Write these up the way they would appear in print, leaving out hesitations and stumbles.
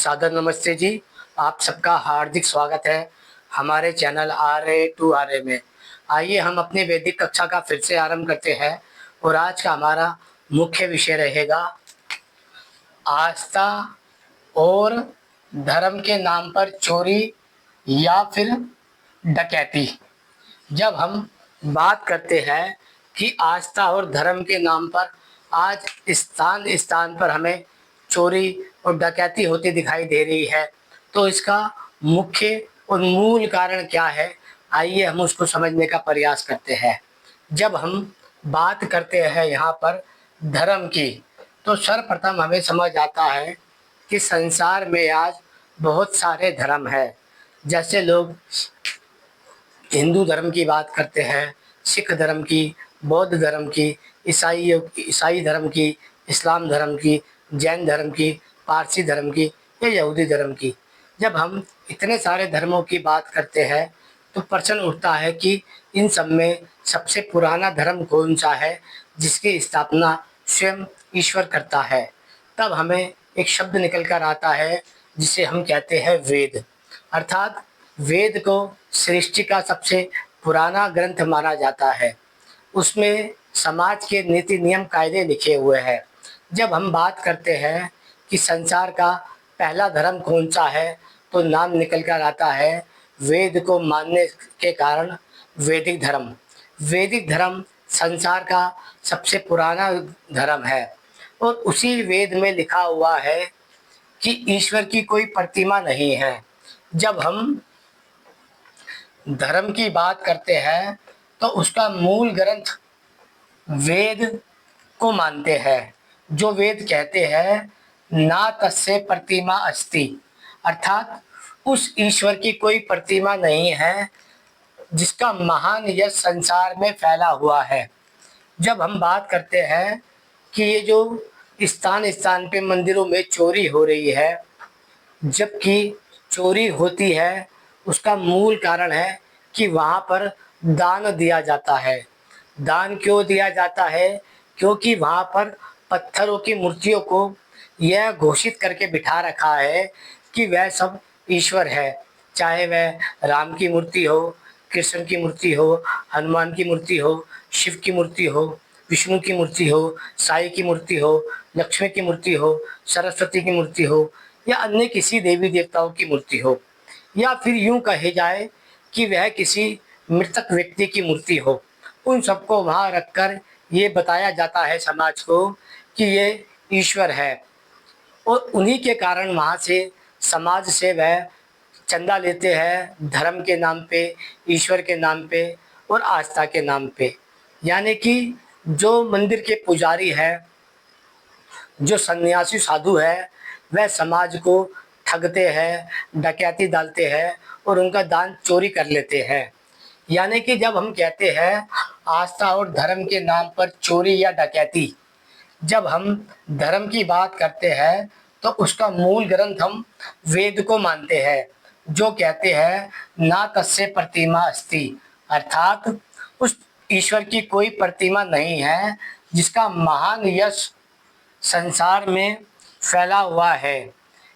सादर नमस्ते जी। आप सबका हार्दिक स्वागत है हमारे चैनल RA to RA में। आइए हम अपनी वैदिक कक्षा का फिर से आरंभ करते हैं और आज का हमारा मुख्य विषय रहेगा आस्था और धर्म के नाम पर चोरी या फिर डकैती। जब हम बात करते हैं कि आस्था और धर्म के नाम पर आज स्थान स्थान पर हमें चोरी और डकैती होती दिखाई दे रही है, तो इसका मुख्य और मूल कारण क्या है, आइए हम उसको समझने का प्रयास करते हैं। जब हम बात करते हैं यहाँ पर धर्म की, तो सर्वप्रथम हमें समझ आता है कि संसार में आज बहुत सारे धर्म हैं। जैसे लोग हिंदू धर्म की बात करते हैं, सिख धर्म की, बौद्ध धर्म की, ईसाई धर्म की, इस्लाम धर्म की, जैन धर्म की, पारसी धर्म की या यहूदी धर्म की। जब हम इतने सारे धर्मों की बात करते हैं तो प्रश्न उठता है कि इन सब में सबसे पुराना धर्म कौन सा है जिसकी स्थापना स्वयं ईश्वर करता है। तब हमें एक शब्द निकल कर आता है जिसे हम कहते हैं वेद। अर्थात वेद को सृष्टि का सबसे पुराना ग्रंथ माना जाता है। उसमें समाज के नीति नियम कायदे लिखे हुए हैं। जब हम बात करते हैं कि संसार का पहला धर्म कौन सा है, तो नाम निकल कर आता है वेद को मानने के कारण वैदिक धर्म। वैदिक धर्म संसार का सबसे पुराना धर्म है और उसी वेद में लिखा हुआ है कि ईश्वर की कोई प्रतिमा नहीं है। जब हम धर्म की बात करते हैं तो उसका मूल ग्रंथ वेद को मानते हैं, जो वेद कहते हैं ना तस्य प्रतिमा अस्ति। अर्थात उस ईश्वर की कोई प्रतिमा नहीं है जिसका महान यश संसार में फैला हुआ है। जब हम बात करते हैं कि ये जो स्थान स्थान पे मंदिरों में चोरी हो रही है, जबकि चोरी होती है उसका मूल कारण है कि वहाँ पर दान दिया जाता है। दान क्यों दिया जाता है? क्योंकि वहाँ पर पत्थरों की मूर्तियों को यह घोषित करके बिठा रखा है कि वह सब ईश्वर है। चाहे वह राम की मूर्ति हो, कृष्ण की मूर्ति हो, हनुमान की मूर्ति हो, शिव की मूर्ति हो, विष्णु की मूर्ति हो, साई की मूर्ति हो, लक्ष्मी की मूर्ति हो, सरस्वती की मूर्ति हो या अन्य किसी देवी देवताओं की मूर्ति हो, या फिर यूं कहे जाए कि वह किसी मृतक व्यक्ति की मूर्ति हो। उन सबको वहाँ रखकर ये बताया जाता है समाज को कि ये ईश्वर है और उन्हीं के कारण वहाँ से समाज से वह चंदा लेते हैं धर्म के नाम पे, ईश्वर के नाम पे और आस्था के नाम पे। यानी कि जो मंदिर के पुजारी है, जो सन्यासी साधु है, वह समाज को ठगते हैं, डकैती डालते हैं और उनका दान चोरी कर लेते हैं। यानी कि जब हम कहते हैं आस्था और धर्म के नाम पर चोरी या डकैती, जब हम धर्म की बात करते हैं तो उसका मूल ग्रंथ हम वेद को मानते हैं, जो कहते हैं ना तस्य प्रतिमा अस्ति। अर्थात उस ईश्वर की कोई प्रतिमा नहीं है जिसका महान यश संसार में फैला हुआ है।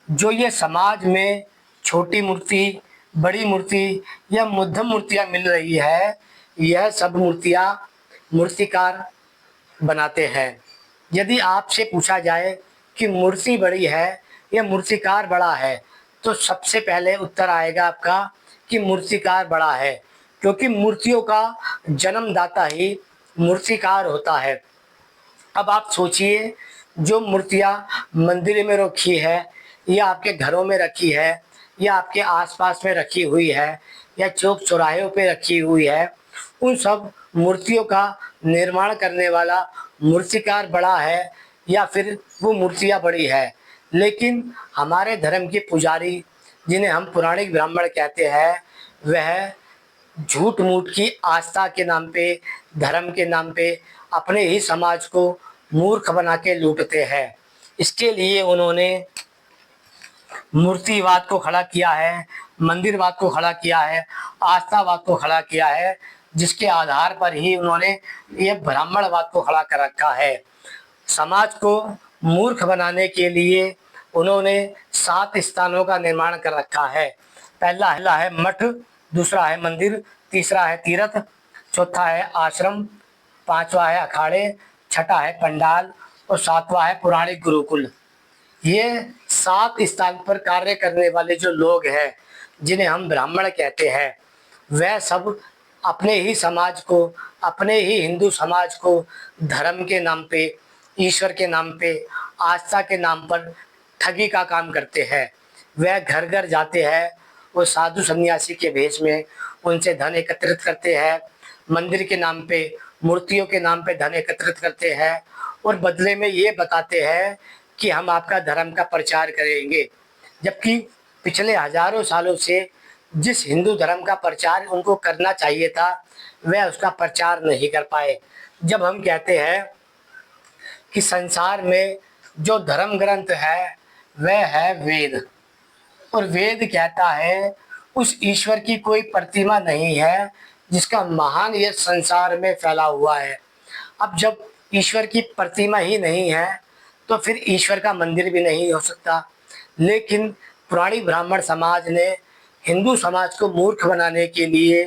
जो ये समाज में छोटी मूर्ति, बड़ी मूर्ति या मध्यम मूर्तियाँ मिल रही है, यह सब मूर्तियाँ मूर्तिकार बनाते हैं। यदि आपसे पूछा जाए कि मूर्ति बड़ी है या मूर्तिकार बड़ा है, तो सबसे पहले उत्तर आएगा आपका कि मूर्तिकार बड़ा है, क्योंकि मूर्तियों का जन्मदाता ही मूर्तिकार होता है। अब आप सोचिए, जो मूर्तियाँ मंदिर में रखी है या आपके घरों में रखी है या आपके आसपास में रखी हुई है या चौक चौराहों पे रखी हुई है, उन सब मूर्तियों का निर्माण करने वाला मूर्तिकार बड़ा है या फिर वो मूर्तियाँ बड़ी है। लेकिन हमारे धर्म के पुजारी, जिन्हें हम पुराणिक ब्राह्मण कहते हैं, वह झूठ मूठ की आस्था के नाम पे, धर्म के नाम पे अपने ही समाज को मूर्ख बना के लूटते हैं। इसके लिए उन्होंने मूर्तिवाद को खड़ा किया है, मंदिरवाद को खड़ा किया है, आस्थावाद को खड़ा किया है, जिसके आधार पर ही उन्होंने ये ब्राह्मणवाद को खड़ा कर रखा है। समाज को मूर्ख बनाने के लिए उन्होंने 7 स्थानों का निर्माण कर रखा है। पहला है मठ, दूसरा है मंदिर, तीसरा है तीर्थ, चौथा है आश्रम, पांचवा है अखाड़े, छठा है पंडाल और सातवां है पुराणिक गुरुकुल। ये 7 स्थान पर कार्य करने वाले जो लोग हैं, जिन्हें हम ब्राह्मण कहते हैं, वह सब अपने ही समाज को, अपने ही हिंदू समाज को धर्म के नाम पे, ईश्वर के नाम पे, आस्था के नाम पर ठगी का काम करते हैं। वह घर घर जाते हैं, वो साधु सन्यासी के भेष में उनसे धन एकत्रित करते हैं, मंदिर के नाम पे, मूर्तियों के नाम पे धन एकत्रित करते हैं और बदले में ये बताते हैं कि हम आपका धर्म का प्रचार करेंगे। जबकि पिछले हजारों सालों से जिस हिंदू धर्म का प्रचार उनको करना चाहिए था, वह उसका प्रचार नहीं कर पाए। जब हम कहते हैं कि संसार में जो धर्म ग्रंथ है वह है वेद, और वेद कहता है उस ईश्वर की कोई प्रतिमा नहीं है जिसका महान यश संसार में फैला हुआ है। अब जब ईश्वर की प्रतिमा ही नहीं है तो फिर ईश्वर का मंदिर भी नहीं हो सकता। लेकिन पुरानी ब्राह्मण समाज ने हिंदू समाज को मूर्ख बनाने के लिए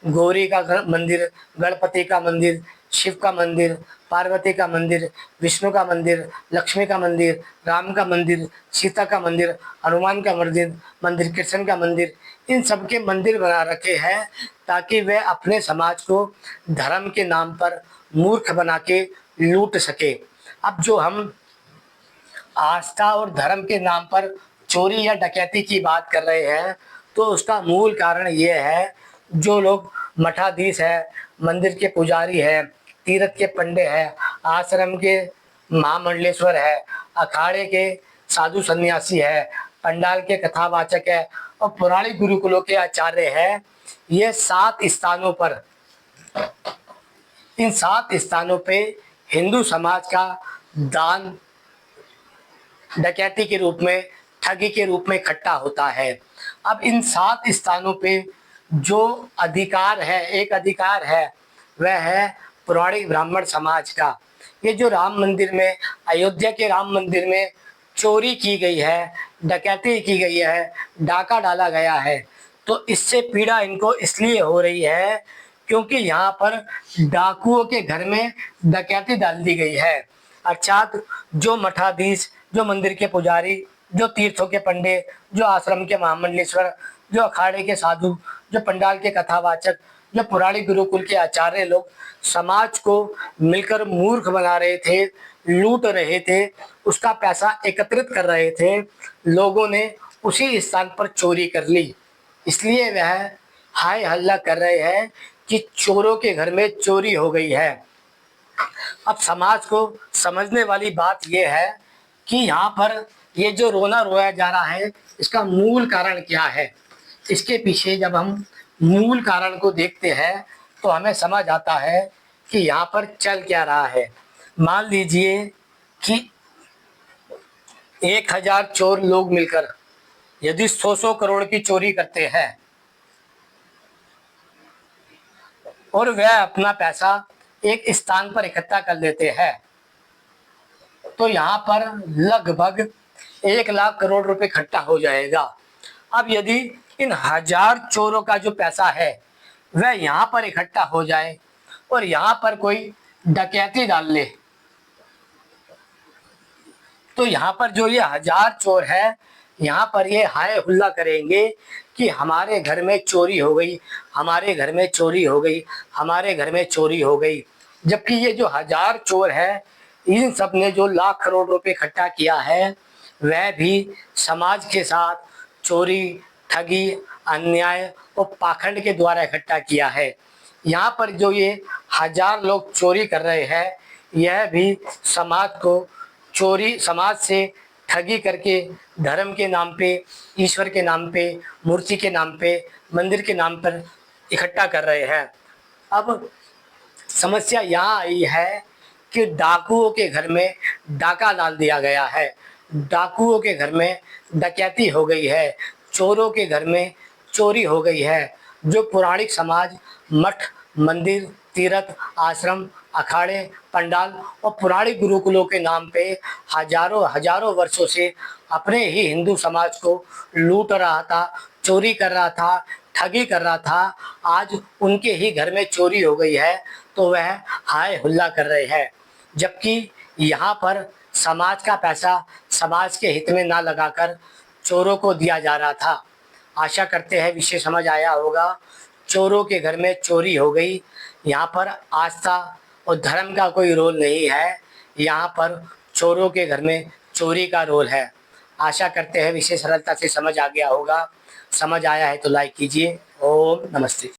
गौरी का मंदिर, गणपति का मंदिर, शिव का मंदिर, पार्वती का मंदिर, विष्णु का मंदिर, लक्ष्मी का मंदिर, राम का मंदिर, सीता का मंदिर, हनुमान का मंदिर, कृष्ण का मंदिर, इन सब के मंदिर बना रखे हैं ताकि वे अपने समाज को धर्म के नाम पर मूर्ख बना के लूट सके। अब जो हम आस्था और धर्म के नाम पर चोरी या डकैती की बात कर रहे हैं, तो उसका मूल कारण ये है, जो लोग मठाधीश है, मंदिर के पुजारी है, तीर्थ के पंडे हैं, आश्रम के महामंडलेश्वर है, अखाड़े के साधु सन्यासी है, पंडाल के कथावाचक है और पुरानी गुरुकुलों के आचार्य है, ये 7 स्थानों पर, इन 7 स्थानों पे हिंदू समाज का दान डकैती के रूप में, ठगी के रूप में इकट्ठा होता है। अब इन 7 स्थानों पे जो अधिकार है, एक अधिकार है, वह है पुरानी ब्राह्मण समाज का। ये जो राम मंदिर में, अयोध्या के राम मंदिर में चोरी की गई है, डकैती की गई है, डाका डाला गया है, तो इससे पीड़ा इनको इसलिए हो रही है क्योंकि यहाँ पर डाकुओं के घर में डकैती डाल दी गई है। अर्थात जो मठाधीश, जो मंदिर के पुजारी, जो तीर्थों के पंडे, जो आश्रम के महामंडलेश्वर, जो अखाड़े के साधु, जो पंडाल के कथावाचक, जो पुरानी गुरुकुल के आचार्य लोग समाज को मिलकर मूर्ख बना रहे थे, लूट रहे थे, उसका पैसा एकत्रित कर रहे थे, लोगों ने उसी स्थान पर चोरी कर ली। इसलिए वह हाय हल्ला कर रहे हैं कि चोरों के घर में चोरी हो गई है। अब समाज को समझने वाली बात यह है कि यहाँ पर ये जो रोना रोया जा रहा है, इसका मूल कारण क्या है। इसके पीछे जब हम मूल कारण को देखते हैं तो हमें समझ आता है कि यहाँ पर चल क्या रहा है। मान लीजिए कि 1000 चोर लोग मिलकर यदि 100 करोड़ की चोरी करते हैं और वह अपना पैसा एक स्थान पर इकट्ठा कर लेते हैं, तो यहाँ पर लगभग 1 लाख करोड़ रुपए इकट्ठा हो जाएगा। अब यदि इन 1000 चोरों का जो पैसा है वह यहाँ पर इकट्ठा हो जाए और यहाँ पर कोई डकैती डाल ले, तो यहाँ पर जो ये 1000 चोर है, यहाँ पर ये हाय हुल्ला करेंगे कि हमारे घर में चोरी हो गई, हमारे घर में चोरी हो गई, हमारे घर में चोरी हो गई। जबकि ये जो 1000 चोर है, इन सब ने जो लाख करोड़ रुपए इकट्ठा किया है, वह भी समाज के साथ चोरी, ठगी, अन्याय और पाखंड के द्वारा इकट्ठा किया है। यहाँ पर जो ये 1000 लोग चोरी कर रहे हैं, यह भी समाज को चोरी, समाज से ठगी करके धर्म के नाम पे, ईश्वर के नाम पे, मूर्ति के नाम पे, मंदिर के नाम पर इकट्ठा कर रहे हैं। अब समस्या यहाँ आई है कि डाकुओं के घर में डाका डाल दिया गया है, डाकुओं के घर में डकैती हो गई है, चोरों के घर में चोरी हो गई है। जो पौराणिक समाज मठ, मंदिर, तीर्थ, आश्रम, अखाड़े, पंडाल और पुराने गुरुकुलों के नाम पे हजारों हजारों वर्षों से अपने ही हिंदू समाज को लूट रहा था, चोरी कर रहा था, ठगी कर रहा था। आज उनके ही घर में चोरी हो गई है तो वह हाय हुल्ला कर रहे हैं, जबकि यहाँ पर समाज का पैसा समाज के हित में ना लगाकर चोरों को दिया जा रहा था। आशा करते हैं विषय समझ आया होगा। चोरों के घर में चोरी हो गई। यहाँ पर आस्था और धर्म का कोई रोल नहीं है, यहाँ पर चोरों के घर में चोरी का रोल है। आशा करते हैं विषय सरलता से समझ आ गया होगा। समझ आया है तो लाइक कीजिए। ओम नमस्ते।